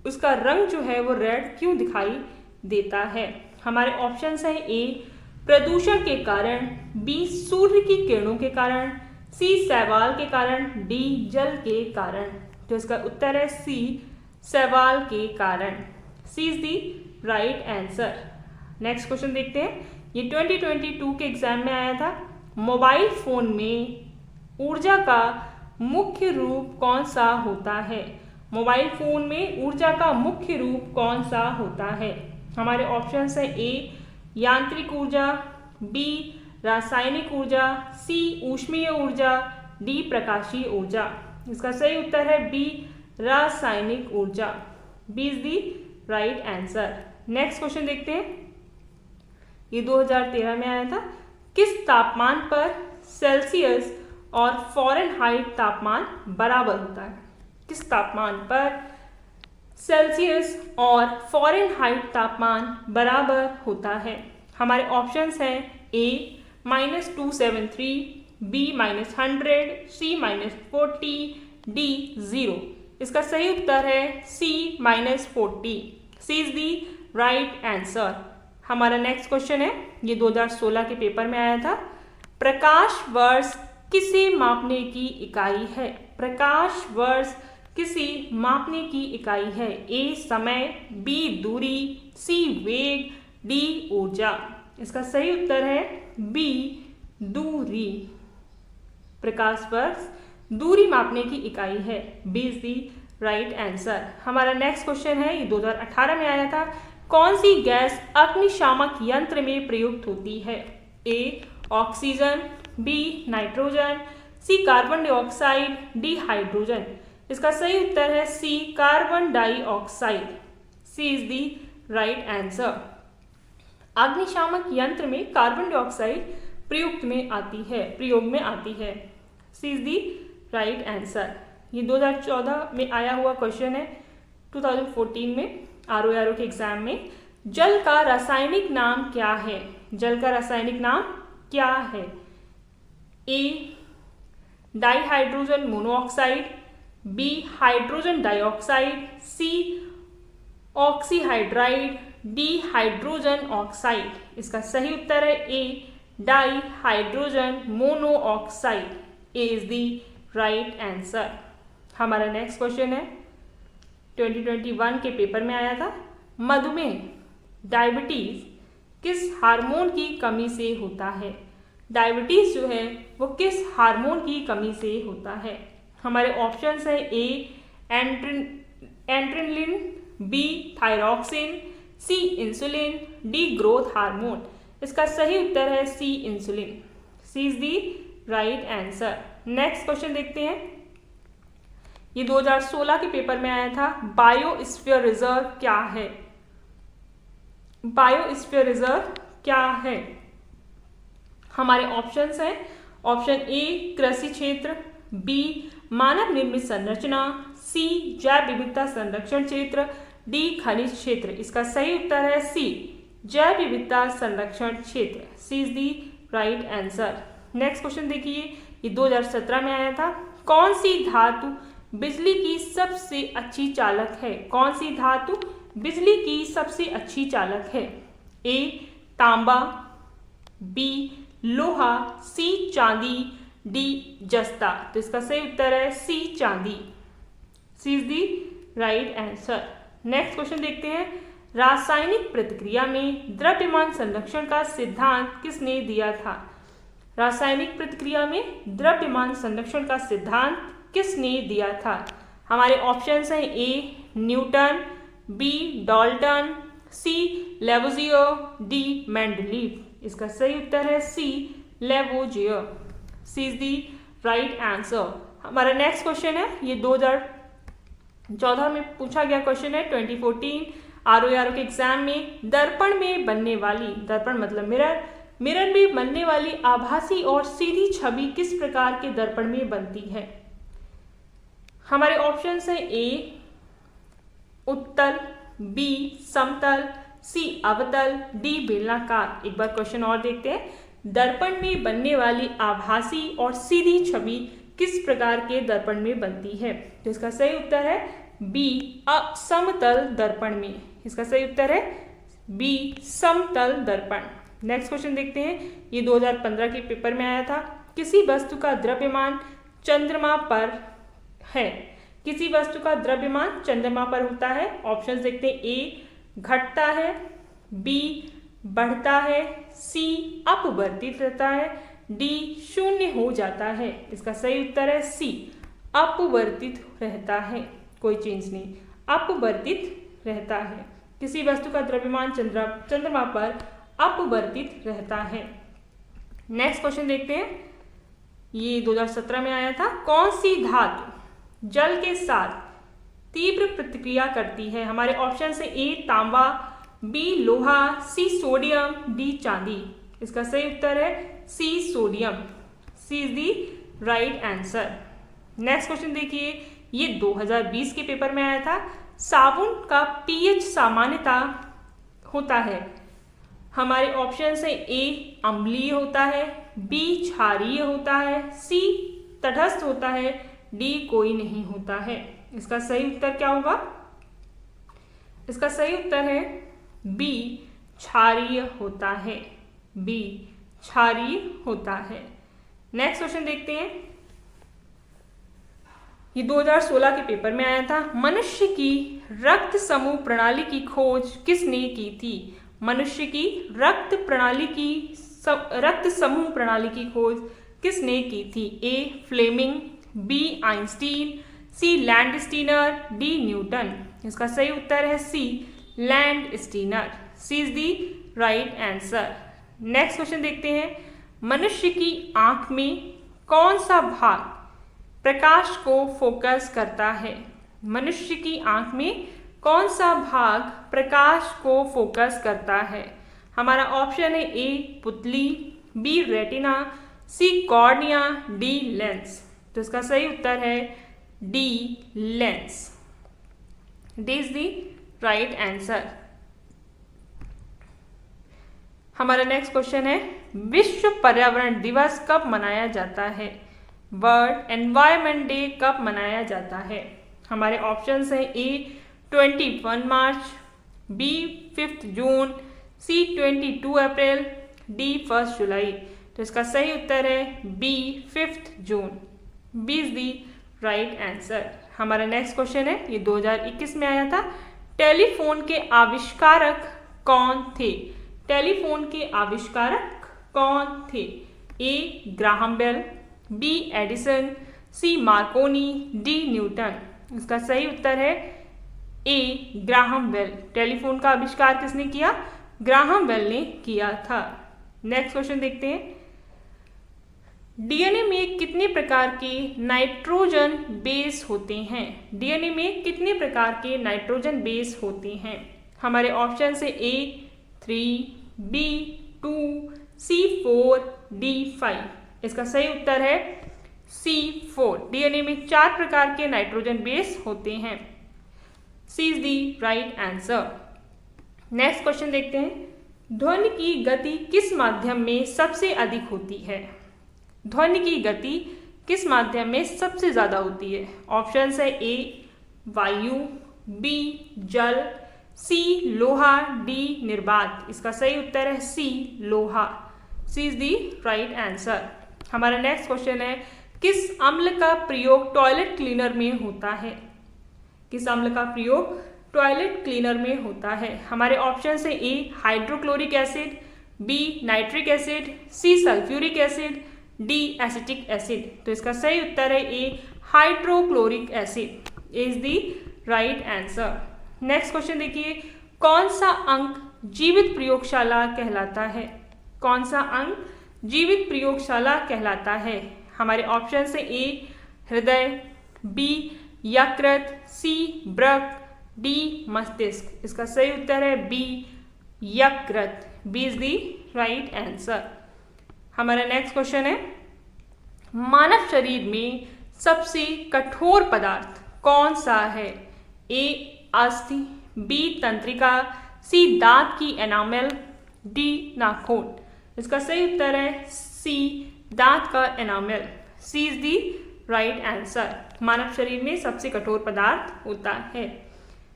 उसका रंग जो है वो रेड क्यों दिखाई देता है? हमारे ऑप्शंस हैं ए प्रदूषण के कारण, बी सूर्य की किरणों के कारण, सी शैवाल के कारण, डी जल के कारण। तो इसका उत्तर है सी शैवाल के कारण। C is the right answer. Next question देखते हैं, ये 2022 के एग्जाम में आया था। मोबाइल फोन में ऊर्जा का मुख्य रूप कौन सा होता है? मोबाइल फोन में ऊर्जा का मुख्य रूप कौन सा होता है? हमारे ऑप्शंस हैं ए यांत्रिक ऊर्जा, बी रासायनिक ऊर्जा, सी ऊष्मीय ऊर्जा, डी प्रकाशीय ऊर्जा। इसका सही उत्तर है बी रासायनिक ऊर्जा। B is the right answer. Next question देखते हैं, ये 2013 में आया था। किस तापमान पर सेल्सियस और फ़ारेनहाइट तापमान बराबर होता है? किस तापमान पर सेल्सियस और फ़ारेनहाइट तापमान बराबर होता है? हमारे ऑप्शंस हैं ए -273, बी -100, सी -40, डी 0। इसका सही उत्तर है सी -40। सी इज द राइट आंसर। हमारा नेक्स्ट क्वेश्चन है, ये 2016 के पेपर में आया था। प्रकाश वर्ष किसे मापने की इकाई है? प्रकाश वर्ष किसी मापने की इकाई है? ए समय, बी दूरी, सी वेग, डी ऊर्जा। इसका सही उत्तर है बी दूरी। प्रकाश वर्ष दूरी मापने की इकाई है। B is the right answer. हमारा नेक्स्ट क्वेश्चन है, ये 2018 में आया था। कौन सी गैस अग्निशामक यंत्र में प्रयुक्त होती है? A oxygen, B nitrogen, C carbon dioxide, D hydrogen. इसका सही उत्तर है C carbon dioxide. C is the right answer. अग्निशामक यंत्र में कार्बन डाइऑक्साइड प्रयोग में आती है। C is the right answer. ये 2014 में आया हुआ क्वेश्चन है, 2014 में आरओ के एग्जाम में। जल का रासायनिक नाम क्या है? जल का रासायनिक नाम क्या है? A dihydrogen monoxide, B hydrogen dioxide, C oxyhydride, D hydrogen oxide. इसका सही उत्तर है A dihydrogen monoxide. A is the right answer. हमारा नेक्स्ट क्वेश्चन है, 2021 के पेपर में आया था। मधुमेह डायबिटीज किस हार्मोन की कमी से होता है? डायबिटीज जो है वो किस हार्मोन की कमी से होता है? हमारे ऑप्शंस है A adrenaline, B thyroxine, C insulin, D growth hormone. इसका सही उत्तर है C insulin. C is the right answer. Next question देखते हैं, ये 2016 के पेपर में आया था। बायोस्फीयर रिजर्व क्या है? बायोस्फीयर रिजर्व क्या है? हमारे ऑप्शंस हैं, ऑप्शन ए कृषि क्षेत्र, बी मानव निर्मित संरचना, सी जैव विविधता संरक्षण क्षेत्र, डी खनिज क्षेत्र। इसका सही उत्तर है सी जैव विविधता संरक्षण क्षेत्र। C is the right answer. Next question देखिए, ये 2017 में आया था। कौन सी धातु बिजली की सबसे अच्छी चालक है? कौन सी धातु बिजली की सबसे अच्छी चालक है? ए तांबा, बी लोहा, सी चांदी, डी जस्ता। तो इसका सही उत्तर है सी चांदी। C is the right answer. Next question देखते हैं, रासायनिक प्रतिक्रिया में द्रव्यमान संरक्षण का सिद्धांत किसने दिया था? रासायनिक प्रतिक्रिया में द्रव्यमान संरक्षण का सिद्धांत किसने दिया था? हमारे ऑप्शंस हैं A Newton, B Dalton, C Lavoisier, D Mendeleev. इसका सही उत्तर है C Lavoisier. C is the right answer. हमारा नेक्स्ट क्वेश्चन है, ये 2014 में पूछा गया क्वेश्चन है। 2014 आरओ के एग्जाम में दर्पण में बनने वाली, दर्पण मतलब मिरर में बनने वाली आभासी और सीधी छवि किस प्रकार के दर्पण में बनती है? हमारे ऑप्शंस हैं ए उत्तल, बी समतल, सी अवतल, डी बेलनाकार। एक बार क्वेश्चन और देखते हैं, दर्पण में बनने वाली आभासी और सीधी छवि किस प्रकार के दर्पण में बनती है? तो इसका सही उत्तर है बी असमतल दर्पण में। इसका सही उत्तर है बी समतल दर्पण। नेक्स्ट क्वेश्चन देखते हैं, ये 2015 के पेपर में आया था। किसी वस्तु का द्रव्यमान चंद्रमा पर है। किसी वस्तु का द्रव्यमान चंद्रमा पर होता है। ऑप्शंस देखते हैं, ए घटता है, बी बढ़ता है, सी अपवर्तित रहता है, डी शून्य हो जाता है। इसका सही उत्तर है सी अपवर्तित रहता है, कोई चेंज नहीं, अपवर्तित रहता है। किसी वस्तु का द्रव्यमान चंद्रमा पर अपवर्तित रहता है। नेक्स्ट क्वेश्चन देखते हैं, ये 2017 में आया था। कौन सी धातु जल के साथ तीव्र प्रतिक्रिया करती है? हमारे ऑप्शन से ए तांबा, बी लोहा, सी सोडियम, डी चांदी। इसका सही उत्तर है C sodium. C is the right answer. Next question देखिए, ये 2020 के पेपर में आया था। साबुन का पीएच सामान्यता होता है। हमारे ऑप्शन है, ए अम्लीय होता है, बी क्षारीय होता है, सी तटस्थ होता है, डी कोई नहीं होता है। इसका सही उत्तर क्या होगा? इसका सही उत्तर है बी क्षारीय होता है। बी क्षारीय होता है। नेक्स्ट क्वेश्चन देखते हैं, ये 2016 के पेपर में आया था। मनुष्य की रक्त समूह प्रणाली की खोज किसने की थी? मनुष्य की रक्त समूह प्रणाली की खोज किसने की थी? A Fleming, B Einstein, C Landsteiner, D Newton. इसका सही उत्तर है C Landsteiner. C is the right answer. Next question देखते हैं, मनुष्य की आंख में कौन सा भाग प्रकाश को फोकस करता है? मनुष्य की आंख में कौन सा भाग प्रकाश को फोकस करता है? हमारा ऑप्शन है, ए पुतली, बी रेटिना, सी कॉर्निया, डी लेंस। तो इसका सही उत्तर है D lens. D is the right answer. हमारा नेक्स्ट क्वेश्चन है, विश्व पर्यावरण दिवस कब मनाया जाता है? वर्ल्ड एनवायरनमेंट डे कब मनाया जाता है? हमारे ऑप्शंस हैं, ए 21 मार्च, बी 5 जून, सी 22 अप्रैल, डी 1 जुलाई। तो इसका सही उत्तर है बी 5 जून। B is the right answer. हमारा नेक्स्ट क्वेश्चन है, ये 2021 में आया था। टेलीफोन के आविष्कारक कौन थे? टेलीफोन के आविष्कारक कौन थे? ए ग्राहम बेल, बी एडिसन, सी मार्कोनी, डी न्यूटन। इसका सही उत्तर है ए ग्राहम बेल। टेलीफोन का आविष्कार किसने किया? ग्राहम बेल ने किया था। नेक्स्ट क्वेश्चन देखते हैं, डीएनए में कितने प्रकार के नाइट्रोजन बेस होते हैं? डीएनए में कितने प्रकार के नाइट्रोजन बेस होते हैं? हमारे ऑप्शन से ए 3, बी 2, सी 4, डी 5। इसका सही उत्तर है सी 4। डीएनए में 4 प्रकार के नाइट्रोजन बेस होते हैं। C is the right answer. Next question देखते हैं। ध्वनि की गति किस माध्यम में सबसे अधिक होती है? ध्वनि की गति किस माध्यम में सबसे ज़्यादा होती है? ऑप्शन है ए वायु, बी जल, सी लोहा, डी निर्वात। इसका सही उत्तर है सी लोहा। सी इज दी राइट आंसर। हमारा नेक्स्ट क्वेश्चन है, किस अम्ल का प्रयोग टॉयलेट क्लीनर में होता है? किस अम्ल का प्रयोग टॉयलेट क्लीनर में होता है? हमारे ऑप्शन है A hydrochloric acid, B nitric acid, C sulphuric acid, D acetic acid. तो इसका सही उत्तर है A hydrochloric acid is the right answer. Next question देखिए, कौन सा अंक जीवित प्रयोगशाला कहलाता है? कौन सा अंक जीवित प्रयोगशाला कहलाता है? हमारे ऑप्शन से ए हृदय, बी यकृत, सी वृक्क, डी मस्तिष्क। इसका सही उत्तर है बी यकृत। B is the right answer. हमारा नेक्स्ट क्वेश्चन है, मानव शरीर में सबसे कठोर पदार्थ कौन सा है? ए अस्थि, बी तंत्रिका, सी दांत की एनामेल, डी नाखून। इसका सही उत्तर है सी दांत का enamel. C is the right answer. मानव शरीर में सबसे कठोर पदार्थ होता है।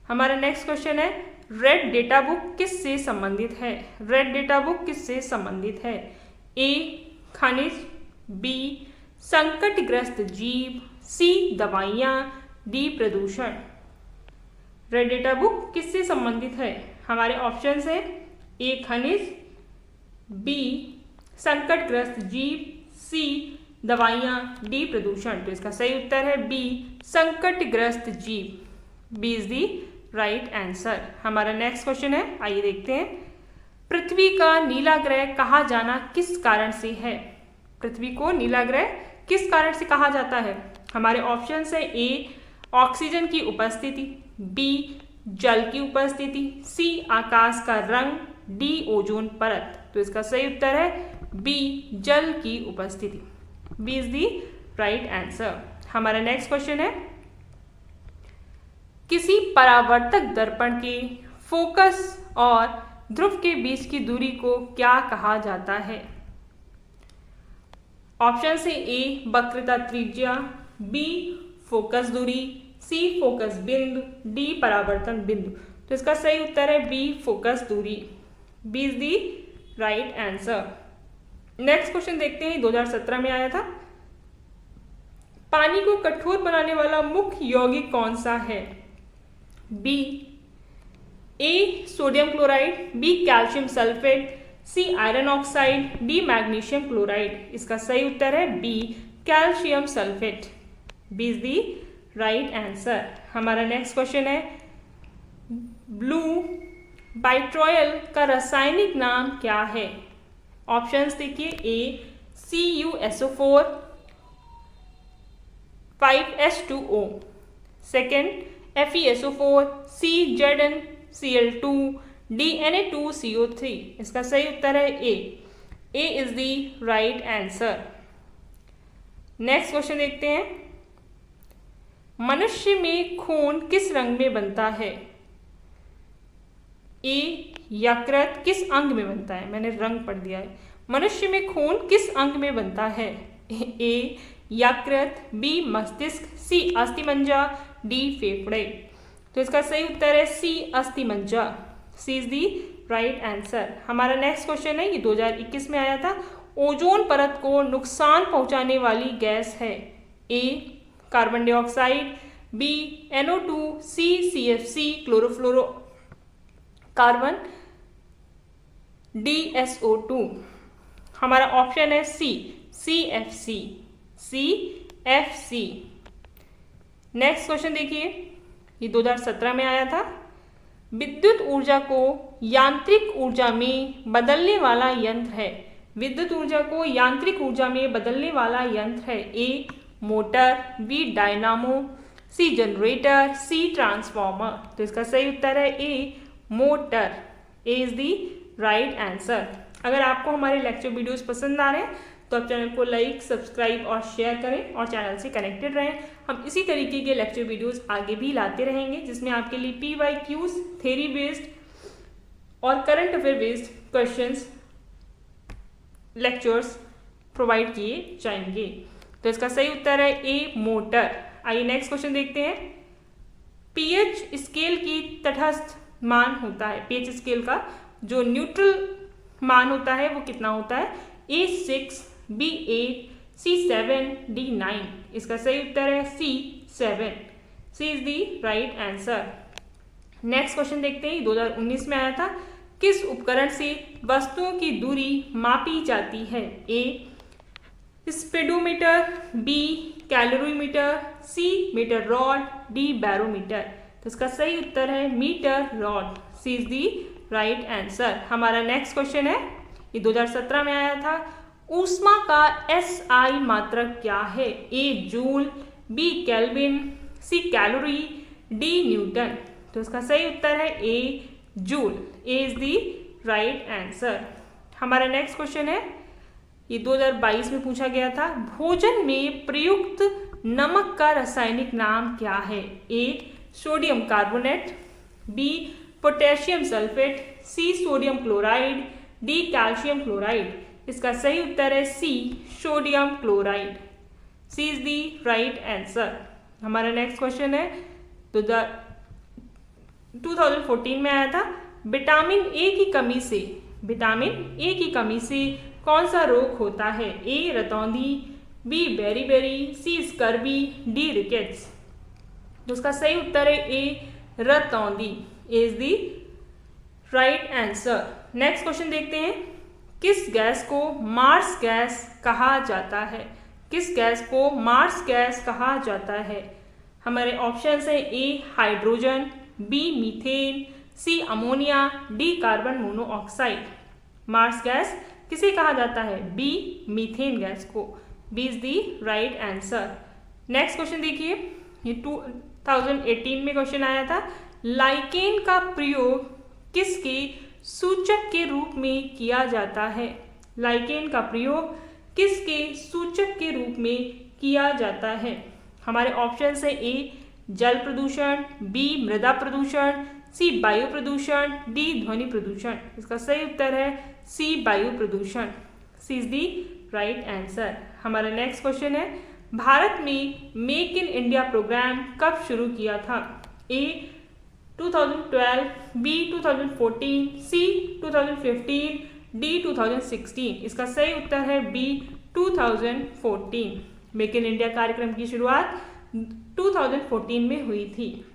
हमारा नेक्स्ट क्वेश्चन है, रेड डेटा बुक किससे संबंधित है? रेड डेटा बुक किससे संबंधित है? ए खनिज, बी संकटग्रस्त जीव, सी दवाइयाँ, डी प्रदूषण। रेड डेटा बुक किससे संबंधित है? हमारे ऑप्शन है ए खनिज, बी संकटग्रस्त जीव, सी दवाइयाँ, डी प्रदूषण। तो इसका सही उत्तर है बी संकटग्रस्त जीव। B is the right answer. हमारा नेक्स्ट क्वेश्चन है, आइए देखते हैं। पृथ्वी का नीला ग्रह कहा जाना किस कारण से है? पृथ्वी को नीला ग्रह किस कारण से कहा जाता है? हमारे ऑप्शन है ए ऑक्सीजन की उपस्थिति, बी जल की उपस्थिति, सी आकाश का रंग, डी ओजोन परत। तो इसका सही उत्तर है बी जल की उपस्थिति। B is the right answer. हमारा नेक्स्ट क्वेश्चन है, किसी परावर्तक दर्पण के फोकस और ध्रुव के बीच की दूरी को क्या कहा जाता है? ऑप्शन से ए वक्रता त्रिज्या, बी फोकस दूरी, सी फोकस बिंदु, डी परावर्तन बिंदु। तो इसका सही उत्तर है बी फोकस दूरी। B is the right answer. Next question देखते हैं, 2017 में आया था। पानी को कठोर बनाने वाला मुख्य यौगिक कौन सा है? B A sodium chloride, B calcium sulphate, C iron oxide, D magnesium chloride. इसका सही उत्तर है B calcium sulphate. B is the right answer. हमारा नेक्स्ट क्वेश्चन है, ब्लू बाइट्रोयल का रासायनिक नाम क्या है? ऑप्शंस देखिए, ए CuSO4 5H2O, second FeSO4, CZnCl2, Na2CO3। इसका सही उत्तर है A. A is the right answer. Next question देखते हैं, मनुष्य में खून किस रंग में बनता है? ए यकृत किस अंग में बनता है? मैंने रंग पढ़ दिया है। मनुष्य में खून किस अंग में बनता है? ए यकृत, बी मस्तिष्क, सी अस्थिमज्जा, डी फेफड़े। तो इसका सही उत्तर है सी अस्थिमज्जा। सी इज दी राइट आंसर। हमारा नेक्स्ट क्वेश्चन है, ये 2021 में आया था। ओजोन परत को नुकसान पहुंचाने वाली गैस है? ए कार्बन डाइऑक्साइड, बी NO2, सी CFC chlorofluoro carbon, D SO2। हमारा ऑप्शन है सी CFC। नेक्स्ट क्वेश्चन देखिए, ये 2017 में आया था। विद्युत ऊर्जा को यांत्रिक ऊर्जा में बदलने वाला यंत्र है? विद्युत ऊर्जा को यांत्रिक ऊर्जा में बदलने वाला यंत्र है? A motor, B dynamo, C generator, C transformer. तो इसका सही उत्तर है A motor. A is the right answer. अगर आपको हमारे लेक्चर वीडियोस पसंद आ रहे हैं तो आप चैनल को लाइक, सब्सक्राइब और शेयर करें और चैनल से कनेक्टेड रहें। हम इसी तरीके के लेक्चर वीडियोस आगे भी लाते रहेंगे, जिसमें आपके लिए PYQs, थ्योरी बेस्ड और current affair based questions lectures provide किए जाएंगे। तो इसका सही उत्तर है ए, मोटर। आइए नेक्स्ट क्वेश्चन देखते हैं। पीएच स्केल की तटस्थ मान होता है, पीएच स्केल का जो न्यूट्रल मान होता है वो कितना होता है? A6, B8, C7, D9। इसका सही उत्तर है C7। C is the right answer. Next question देखते हैं, 2019 में आया था। किस उपकरण से वस्तुओं की दूरी मापी जाती है? A speedometer, B calorimeter, C metre rod, D barometer. तो इसका सही उत्तर है metre rod. C is the right answer. हमारा नेक्स्ट क्वेश्चन है, ये 2017 में आया था। ऊष्मा का SI मात्रक क्या है? A joule, B kelvin, C calorie, D newton. तो इसका सही उत्तर है A joule. A is the right answer. हमारा नेक्स्ट क्वेश्चन है, ये 2022 में पूछा गया था। भोजन में प्रयुक्त नमक का रासायनिक नाम क्या है? A sodium carbonate, B potassium sulphate, C sodium chloride, D calcium chloride. इसका सही उत्तर है C sodium chloride. C is the right answer. हमारा नेक्स्ट क्वेश्चन है, 2014 में आया था। विटामिन ए की कमी से कौन सा रोग होता है? ए रतौंधी, B beriberi, C scurvy, D rickets. तो उसका सही उत्तर है ए रतौंधी। A is the right answer. Next question देखते हैं। किस गैस को मार्स गैस कहा जाता है? किस गैस को मार्स गैस कहा जाता है? हमारे ऑप्शंस हैं A hydrogen, B methane, C ammonia, D carbon monoxide. Marsh gas किसे कहा जाता है? बी मीथेन गैस को। B is the right answer. Next question देखिए, ये 2018 में क्वेश्चन आया था। लाइकेन का प्रयोग किसके सूचक के रूप में किया जाता है? लाइकेन का प्रयोग किसके सूचक के रूप में किया जाता है? हमारे ऑप्शंस है ए जल प्रदूषण, बी मृदा प्रदूषण, सी वायु प्रदूषण, डी ध्वनि प्रदूषण। इसका सही उत्तर है सी वायु प्रदूषण। सी इज दी राइट आंसर। हमारा नेक्स्ट क्वेश्चन है, भारत में मेक इन इंडिया प्रोग्राम कब शुरू किया था? ए 2012, बी 2014, सी 2015, डी 2016। इसका सही उत्तर है बी 2014। मेक इन इंडिया कार्यक्रम की शुरुआत 2014 में हुई थी।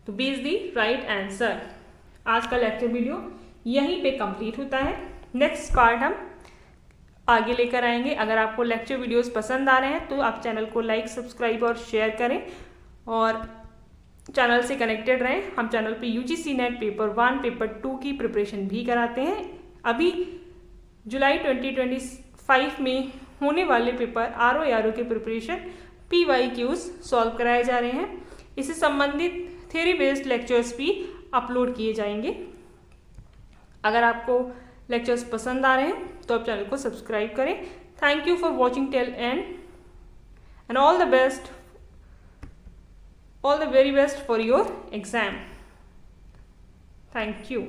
तो B is the right answer. आज का लेक्चर वीडियो यहीं पे कंप्लीट होता है। नेक्स्ट पार्ट हम आगे लेकर आएंगे। अगर आपको लेक्चर वीडियोस पसंद आ रहे हैं तो आप चैनल को लाइक, सब्सक्राइब और शेयर करें और चैनल से कनेक्टेड रहें। हम चैनल पे UGC नेट पेपर 1, पेपर 2 की प्रिपरेशन भी कराते हैं। अभी जुलाई 2025 में होने वाले पेपर RO के प्रिपरेशन PYQs सॉल्व कराए जा रहे हैं। इससे संबंधित थ्योरी बेस्ड लेक्चर्स भी अपलोड किए जाएंगे। अगर आपको लेक्चर्स पसंद आ रहे हैं तो आप चैनल को सब्सक्राइब करें। Thank you for watching till and all the best, all the very best for your exam. Thank you.